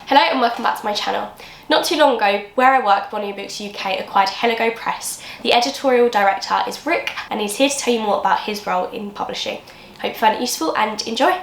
Hello and welcome back to my channel. Not too long ago, where I work, Bonnie Books UK acquired HELIGO Press. The editorial director is Rik, and he's here to tell you more about his role in publishing. Hope you find it useful and enjoy.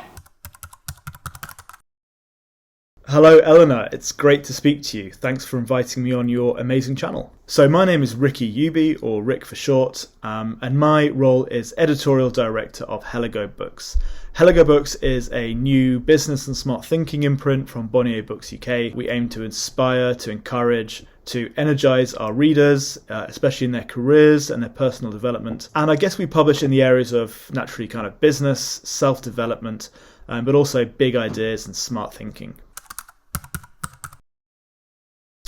Hello Eleanor, it's great to speak to you. Thanks for inviting me on your amazing channel. So my name is Rikhi Uhbi, or Rik for short, and my role is editorial director of HELIGO Books. HELIGO Books is a new business and smart thinking imprint from Bonnie Books UK. We aim to inspire, to encourage, to energize our readers, especially in their careers and their personal development. And I guess we publish in the areas of naturally kind of business, self-development, but also big ideas and smart thinking.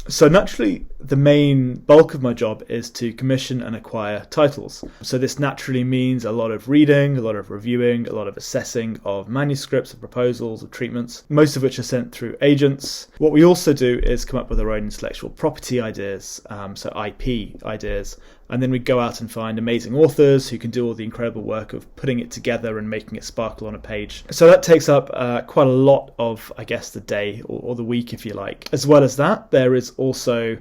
So naturally, the main bulk of my job is to commission and acquire titles. So this naturally means a lot of reading, a lot of reviewing, a lot of assessing of manuscripts, of proposals, of treatments, most of which are sent through agents. What we also do is come up with our own intellectual property ideas, so IP ideas, and then we go out and find amazing authors who can do all the incredible work of putting it together and making it sparkle on a page. So that takes up quite a lot of, I guess, the day or the week, if you like. As well as that, there is also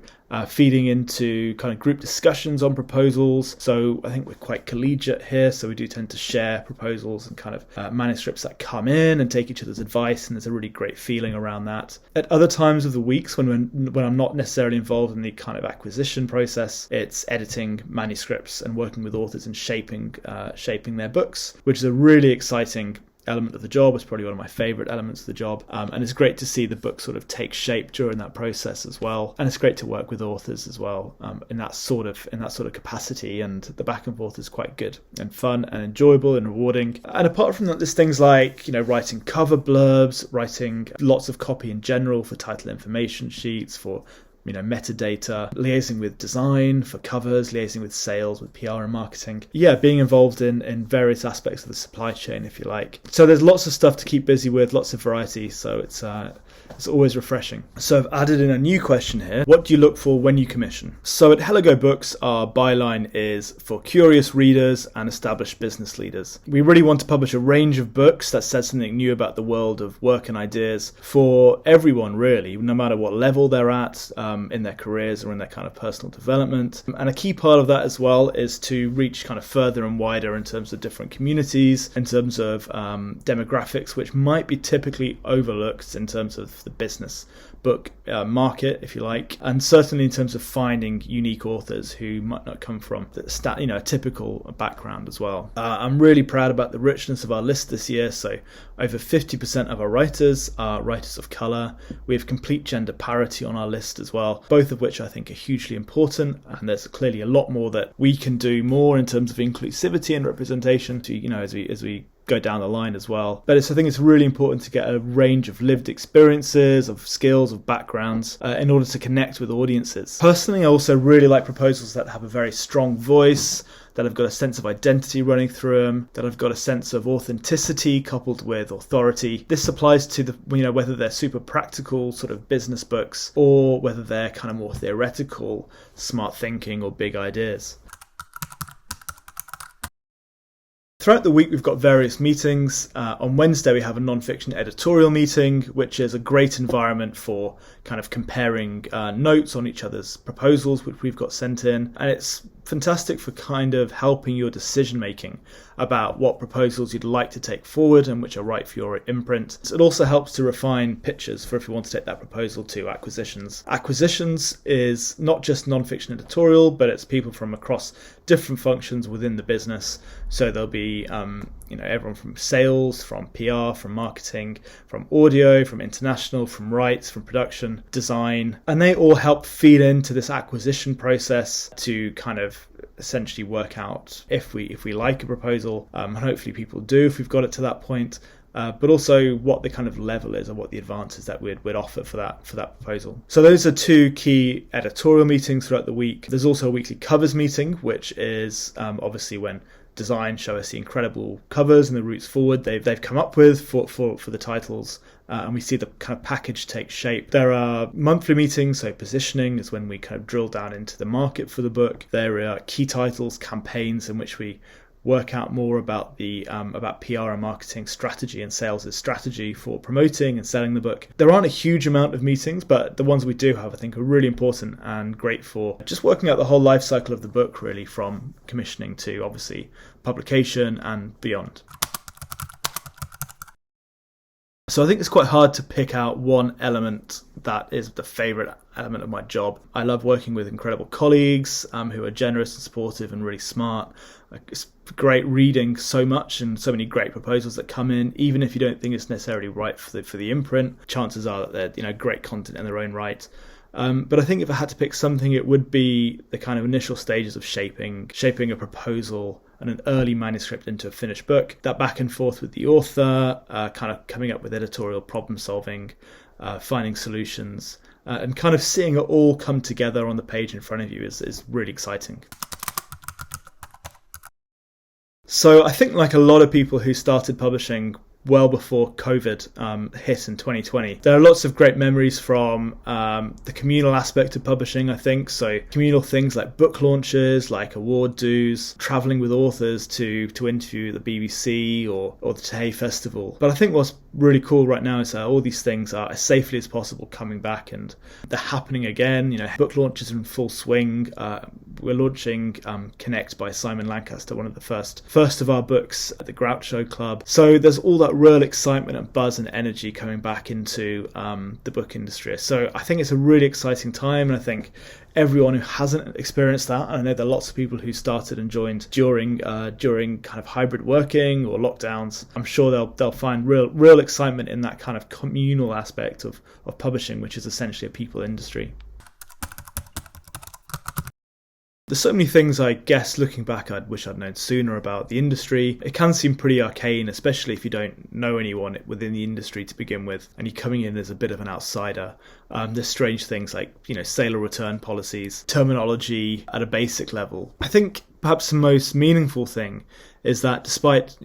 feeding into kind of group discussions on proposals. So I think we're quite collegiate here, so we do tend to share proposals and kind of manuscripts that come in and take each other's advice, and there's a really great feeling around that. At other times of the weeks when I'm not necessarily involved in the kind of acquisition process, it's editing manuscripts and working with authors and shaping their books, which is a really exciting element of the job. It's probably one of my favorite elements of the job, and it's great to see the book sort of take shape during that process as well. And it's great to work with authors as well in that sort of capacity, and the back and forth is quite good and fun and enjoyable and rewarding. And apart from that, there's things like, you know, writing cover blurbs, writing lots of copy in general for title information sheets, for metadata, liaising with design for covers, liaising with sales, with PR and marketing. Yeah, being involved in various aspects of the supply chain, if you like. So there's lots of stuff to keep busy with, lots of variety, so it's always refreshing. So I've added in a new question here. What do you look for when you commission? So at HELIGO Books, our byline is for curious readers and established business leaders. We really want to publish a range of books that says something new about the world of work and ideas for everyone, really, no matter what level they're at in their careers or in their kind of personal development. And a key part of that as well is to reach kind of further and wider in terms of different communities, in terms of demographics, which might be typically overlooked in terms of the business book market, if you like, and certainly in terms of finding unique authors who might not come from a typical background as well. I'm really proud about the richness of our list this year. So over 50% of our writers are writers of colour. We have complete gender parity on our list as well, both of which I think are hugely important, and there's clearly a lot more that we can do more in terms of inclusivity and representation as we go down the line as well. But I think it's really important to get a range of lived experiences, of skills, of backgrounds in order to connect with audiences. Personally, I also really like proposals that have a very strong voice, that have got a sense of identity running through them, that have got a sense of authenticity coupled with authority. This applies to whether they're super practical sort of business books or whether they're kind of more theoretical, smart thinking or big ideas. Throughout the week, we've got various meetings. On Wednesday, we have a non-fiction editorial meeting, which is a great environment for kind of comparing notes on each other's proposals, which we've got sent in. And it's fantastic for kind of helping your decision making about what proposals you'd like to take forward and which are right for your imprint. It also helps to refine pitches for if you want to take that proposal to acquisitions. Acquisitions is not just non-fiction editorial, but it's people from across different functions within the business. So there'll be everyone from sales, from PR, from marketing, from audio, from international, from rights, from production, design, and they all help feed into this acquisition process to kind of essentially work out if we like a proposal, and hopefully people do if we've got it to that point, but also what the kind of level is or what the advances that we'd offer for that proposal. So those are two key editorial meetings throughout the week. There's also a weekly covers meeting, which is obviously when design show us the incredible covers and the routes forward they've come up with for the titles, and we see the kind of package take shape. There are monthly meetings, so positioning is when we kind of drill down into the market for the book. There are key titles, campaigns in which we work out more about the about PR and marketing strategy and sales strategy for promoting and selling the book. There aren't a huge amount of meetings, but the ones we do have I think are really important and great for just working out the whole life cycle of the book, really, from commissioning to obviously publication and beyond. So I think it's quite hard to pick out one element that is the favourite element of my job. I love working with incredible colleagues who are generous and supportive and really smart. It's great reading so much and so many great proposals that come in, even if you don't think it's necessarily right for the imprint. Chances are that they're great content in their own right. But I think if I had to pick something, it would be the kind of initial stages of shaping a proposal and an early manuscript into a finished book. That back and forth with the author, kind of coming up with editorial problem solving, finding solutions, and kind of seeing it all come together on the page in front of you is really exciting. So I think, like a lot of people who started publishing well before COVID hit in 2020. There are lots of great memories from the communal aspect of publishing, I think. So communal things like book launches, like award dues, travelling with authors to interview the BBC or the Tay Festival. But I think what's really cool right now is that all these things are as safely as possible coming back, and they're happening again. Book launches are in full swing. We're launching Connect by Simon Lancaster, one of the first of our books at the Groucho Club. So there's all that real excitement and buzz and energy coming back into the book industry. So I think it's a really exciting time, and I think everyone who hasn't experienced that, and I know there are lots of people who started and joined during kind of hybrid working or lockdowns, I'm sure they'll find real excitement in that kind of communal aspect of publishing, which is essentially a people industry. There's so many things, I guess, looking back, I wish I'd known sooner about the industry. It can seem pretty arcane, especially if you don't know anyone within the industry to begin with, and you're coming in as a bit of an outsider. There's strange things like, sailor return policies, terminology at a basic level. I think perhaps the most meaningful thing is that despite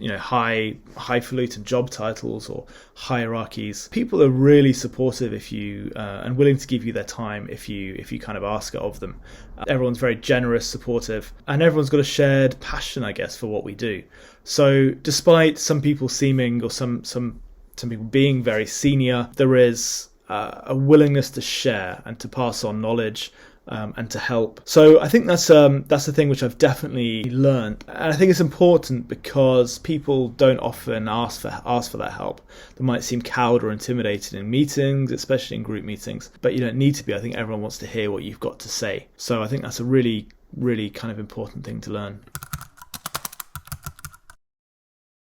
highfalutin job titles or hierarchies, people are really supportive if you and willing to give you their time if you kind of ask it of them. Everyone's very generous, supportive, and everyone's got a shared passion, I guess, for what we do. So despite some people seeming, or some people being very senior, there is a willingness to share and to pass on knowledge and to help. So I think that's the thing which I've definitely learned, and I think it's important because people don't often ask for that help. They might seem cowed or intimidated in meetings, especially in group meetings, but you don't need to be. I think everyone wants to hear what you've got to say. So I think that's a really, really kind of important thing to learn.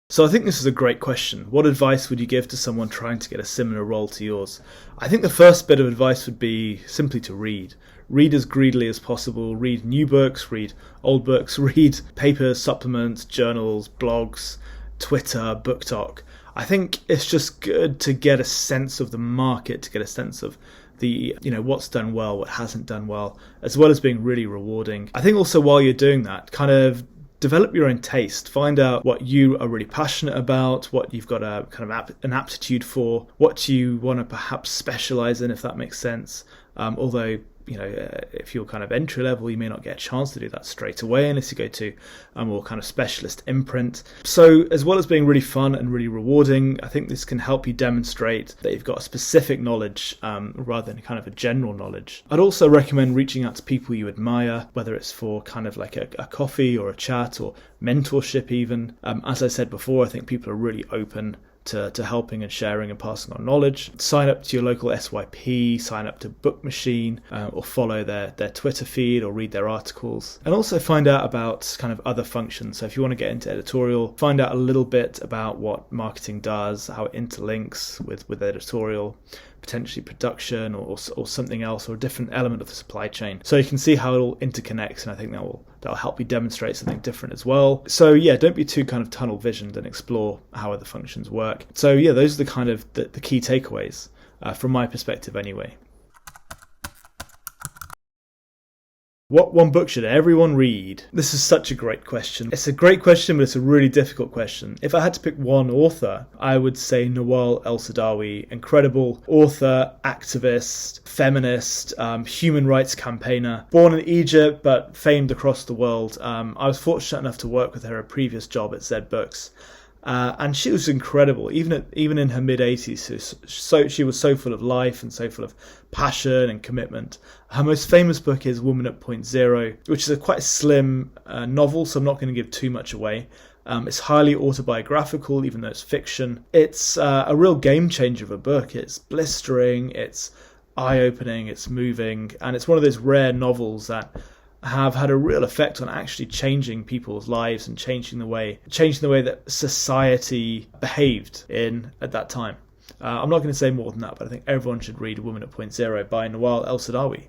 So I think this is a great question. What advice would you give to someone trying to get a similar role to yours? I think the first bit of advice would be simply to read. Read as greedily as possible. Read new books, read old books, read papers, supplements, journals, blogs, Twitter, Book Talk. I think it's just good to get a sense of the market, to get a sense of the what's done well, what hasn't done well, as well as being really rewarding. I think also while you're doing that, kind of develop your own taste. Find out what you are really passionate about, what you've got a kind of an aptitude for, what you want to perhaps specialize in, if that makes sense. Although, if you're kind of entry level, you may not get a chance to do that straight away unless you go to a more kind of specialist imprint. So as well as being really fun and really rewarding, I think this can help you demonstrate that you've got a specific knowledge rather than kind of a general knowledge. I'd also recommend reaching out to people you admire, whether it's for kind of like a coffee or a chat or mentorship even. As I said before, I think people are really open to helping and sharing and passing on knowledge. Sign up to your local SYP, sign up to Book Machine, or follow their Twitter feed or read their articles. And also find out about kind of other functions. So if you want to get into editorial, find out a little bit about what marketing does, how it interlinks with editorial, potentially production or something else, or a different element of the supply chain. So you can see how it all interconnects, and I think that'll help you demonstrate something different as well. So yeah, don't be too kind of tunnel visioned and explore how other functions work. So yeah, those are the kind of the key takeaways from my perspective anyway. What one book should everyone read? This is such a great question. It's a great question, but it's a really difficult question. If I had to pick one author, I would say Nawal El Saadawi. Incredible author, activist, feminist, human rights campaigner. Born in Egypt, but famed across the world. I was fortunate enough to work with her at a previous job at Z Books. And she was incredible, even in her mid-80s. So she was so full of life and so full of passion and commitment. Her most famous book is Woman at Point Zero, which is a quite slim novel, so I'm not going to give too much away. It's highly autobiographical, even though it's fiction. It's a real game changer of a book. It's blistering, it's eye-opening, it's moving, and it's one of those rare novels that have had a real effect on actually changing people's lives and changing the way that society behaved at that time. I'm not going to say more than that, but I think everyone should read Woman at Point Zero by Nawal El Saadawi.